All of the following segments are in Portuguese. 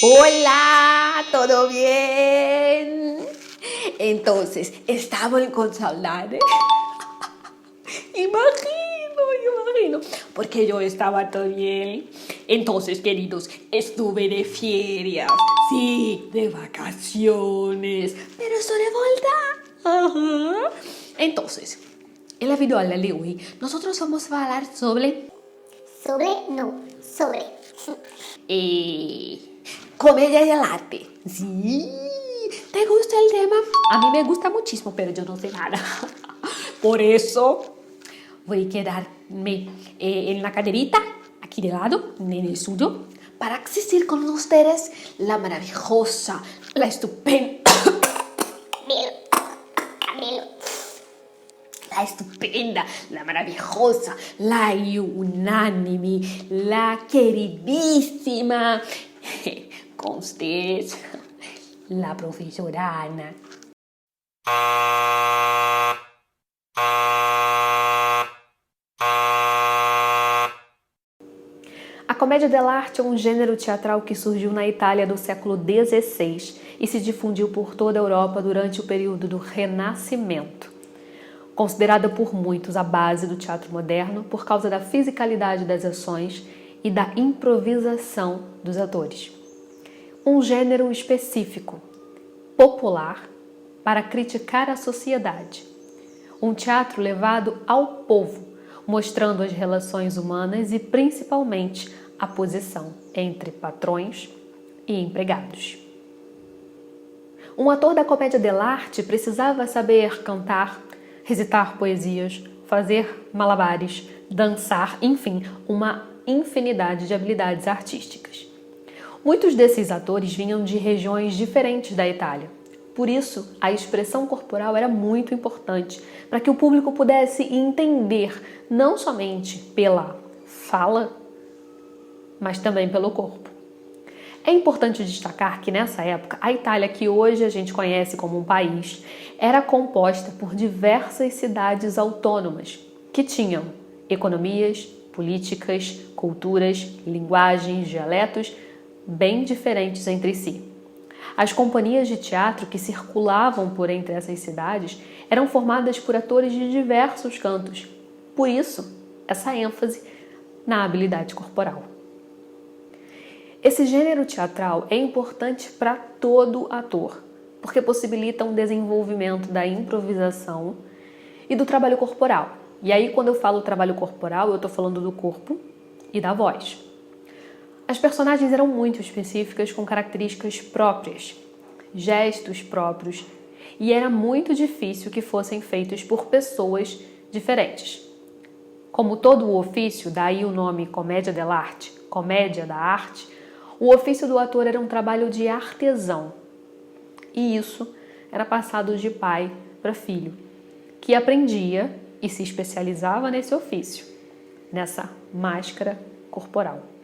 Hola, ¿todo bien? Entonces, ¿estaban con saudade? Imagino, porque yo estaba todo bien. Entonces, queridos, estuve de ferias, sí, de vacaciones, pero estoy de vuelta. Ajá. Entonces, en la video de hoy, nosotros vamos a hablar sobre comedia y el arte. Sí, ¿te gusta el tema? A mí me gusta muchísimo, pero yo no sé nada. Por eso voy a quedarme en la caderita, aquí de lado, en el suyo, para asistir con ustedes la maravillosa, la estupenda, la maravillosa, la unánime, la queridísima, con ustedes, la profesora Ana. A comédia dell'arte é um gênero teatral que surgiu na Itália do século XVI e se difundiu por toda a Europa durante o período do Renascimento. Considerada por muitos a base do teatro moderno por causa da fisicalidade das ações e da improvisação dos atores. Um gênero específico, popular, para criticar a sociedade. Um teatro levado ao povo, mostrando as relações humanas e principalmente a posição entre patrões e empregados. Um ator da comédia dell'arte precisava saber cantar, recitar poesias, fazer malabares, dançar, enfim, uma infinidade de habilidades artísticas. Muitos desses atores vinham de regiões diferentes da Itália. Por isso, a expressão corporal era muito importante para que o público pudesse entender não somente pela fala, mas também pelo corpo. É importante destacar que nessa época, a Itália, que hoje a gente conhece como um país, era composta por diversas cidades autônomas que tinham economias, políticas, culturas, linguagens, dialetos bem diferentes entre si. As companhias de teatro que circulavam por entre essas cidades eram formadas por atores de diversos cantos. Por isso, essa ênfase na habilidade corporal. Esse gênero teatral é importante para todo ator, porque possibilita um desenvolvimento da improvisação e do trabalho corporal. E aí, quando eu falo trabalho corporal, eu estou falando do corpo e da voz. As personagens eram muito específicas, com características próprias, gestos próprios, e era muito difícil que fossem feitos por pessoas diferentes. Como todo o ofício, daí o nome comédia dell'arte, comédia da arte, o ofício do ator era um trabalho de artesão. E isso era passado de pai para filho, que aprendia e se especializava nesse ofício, nessa máscara corporal.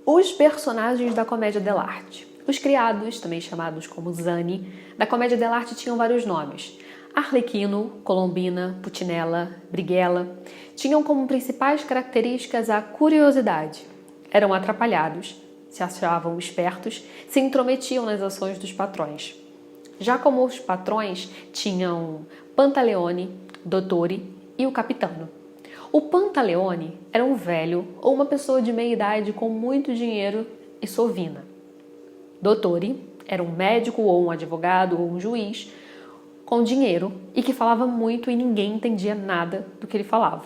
Os personagens da comédia dell'arte. Os criados, também chamados como Zani, da comédia dell'arte tinham vários nomes. Arlequino, Colombina, Putinella, Brighella, tinham como principais características a curiosidade. Eram atrapalhados, se achavam espertos, se intrometiam nas ações dos patrões. Já como os patrões tinham Pantaleone, Dottore e o Capitano. O Pantaleone era um velho ou uma pessoa de meia idade com muito dinheiro e sovina. Dottore era um médico ou um advogado ou um juiz com dinheiro e que falava muito e ninguém entendia nada do que ele falava.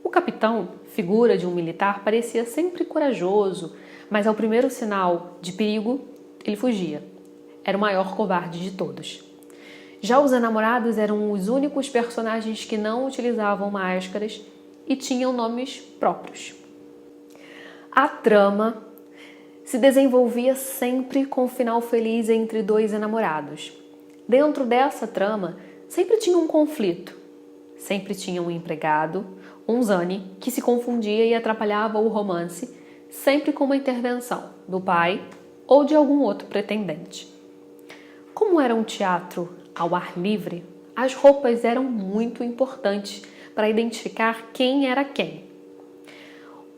O capitão, figura de um militar, parecia sempre corajoso, mas ao primeiro sinal de perigo, ele fugia. Era o maior covarde de todos. Já os enamorados eram os únicos personagens que não utilizavam máscaras e tinham nomes próprios. A trama se desenvolvia sempre com um final feliz entre dois enamorados. Dentro dessa trama, sempre tinha um conflito. Sempre tinha um empregado, um Zani, que se confundia e atrapalhava o romance, sempre com uma intervenção do pai ou de algum outro pretendente. Como era um teatro ao ar livre, as roupas eram muito importantes para identificar quem era quem.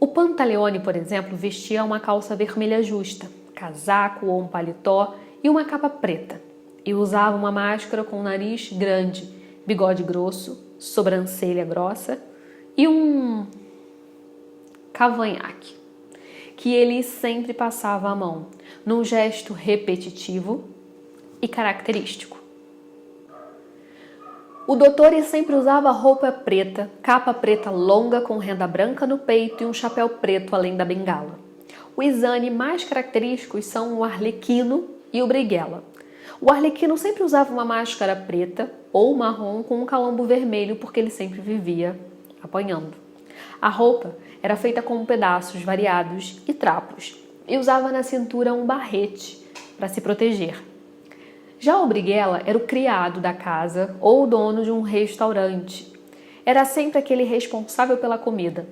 O Pantaleone, por exemplo, vestia uma calça vermelha justa, casaco ou um paletó e uma capa preta, e usava uma máscara com nariz grande, bigode grosso, sobrancelha grossa e um cavanhaque, que ele sempre passava a mão, num gesto repetitivo e característico. O doutor sempre usava roupa preta, capa preta longa com renda branca no peito e um chapéu preto além da bengala. Os exame mais característicos são o arlequino e o briguela. O arlequino sempre usava uma máscara preta ou marrom com um calambo vermelho porque ele sempre vivia apanhando. A roupa era feita com pedaços variados e trapos e usava na cintura um barrete para se proteger. Já o briguela era o criado da casa ou o dono de um restaurante. Era sempre aquele responsável pela comida.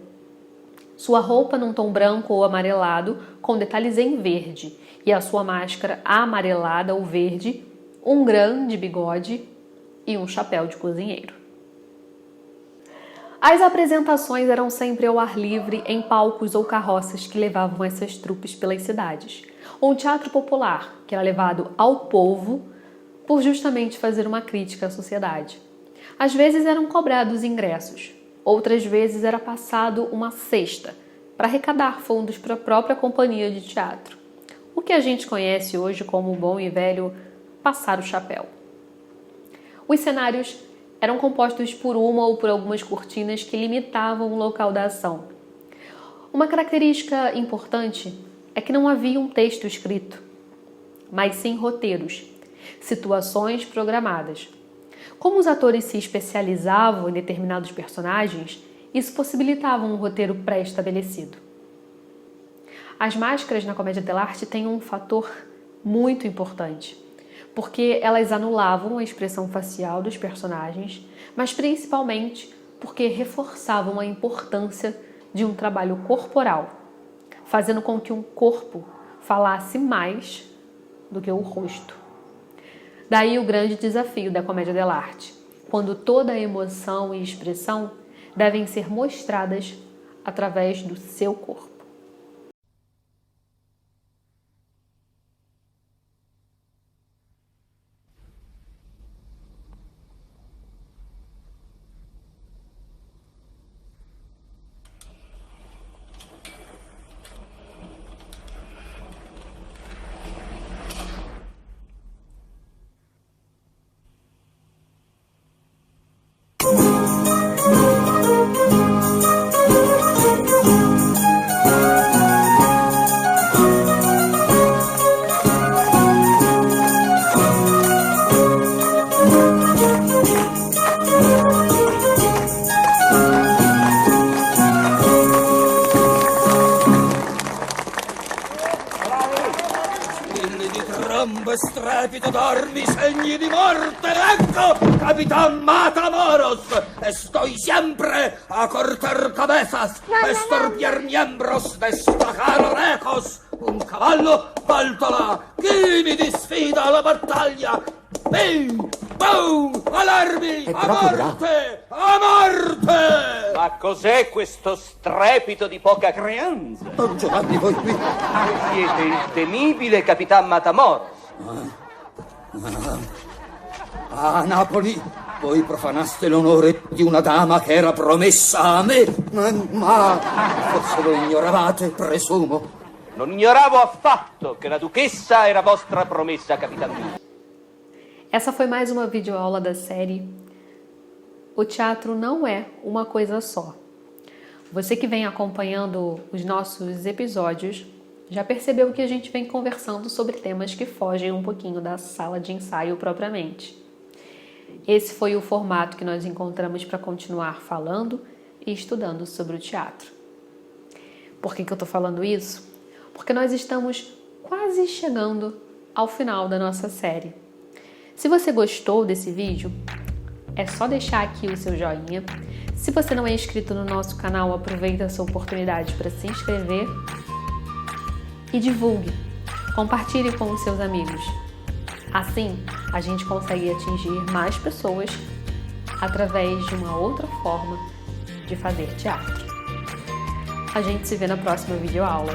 Sua roupa num tom branco ou amarelado com detalhes em verde e a sua máscara amarelada ou verde, um grande bigode e um chapéu de cozinheiro. As apresentações eram sempre ao ar livre em palcos ou carroças que levavam essas trupes pelas cidades. Um teatro popular que era levado ao povo por justamente fazer uma crítica à sociedade. Às vezes eram cobrados ingressos, outras vezes era passado uma cesta para arrecadar fundos para a própria companhia de teatro, o que a gente conhece hoje como o bom e velho passar o chapéu. Os cenários eram compostos por uma ou por algumas cortinas que limitavam o local da ação. Uma característica importante é que não havia um texto escrito, mas sim roteiros, situações programadas. Como os atores se especializavam em determinados personagens, isso possibilitava um roteiro pré-estabelecido. As máscaras na comédia dell'arte têm um fator muito importante, porque elas anulavam a expressão facial dos personagens, mas principalmente porque reforçavam a importância de um trabalho corporal, fazendo com que um corpo falasse mais do que o rosto. Daí o grande desafio da comédia dell'arte, quando toda a emoção e expressão devem ser mostradas através do seu corpo. Strepito d'armi, segni di morte, ecco, Capitan Matamoros, estoy siempre a cortar cabezas, estorpiar miembros, destacar orecos, un cavallo, páltola, chi mi disfida alla battaglia, bim, boom, allarmi, a morte, a morte! Ma cos'è questo strepito di poca creanza? Don Giovanni, voi qui? Siete il temibile Capitan Matamoros. A Napoli voi profanaste l'onore di una dama che era promessa a me, ma forse lo ignoravate, presumo. Non ignoravo affatto che la duchessa era vostra promessa, Capitan. Essa foi mais uma videoaula da série O Teatro Não É Uma Coisa Só. Você que vem acompanhando os nossos episódios já percebeu que a gente vem conversando sobre temas que fogem um pouquinho da sala de ensaio propriamente. Esse foi o formato que nós encontramos para continuar falando e estudando sobre o teatro. Por que eu estou falando isso? Porque nós estamos quase chegando ao final da nossa série. Se você gostou desse vídeo, é só deixar aqui o seu joinha. Se você não é inscrito no nosso canal, aproveita essa oportunidade para se inscrever e divulgue, compartilhe com os seus amigos. Assim, a gente consegue atingir mais pessoas através de uma outra forma de fazer teatro. A gente se vê na próxima videoaula.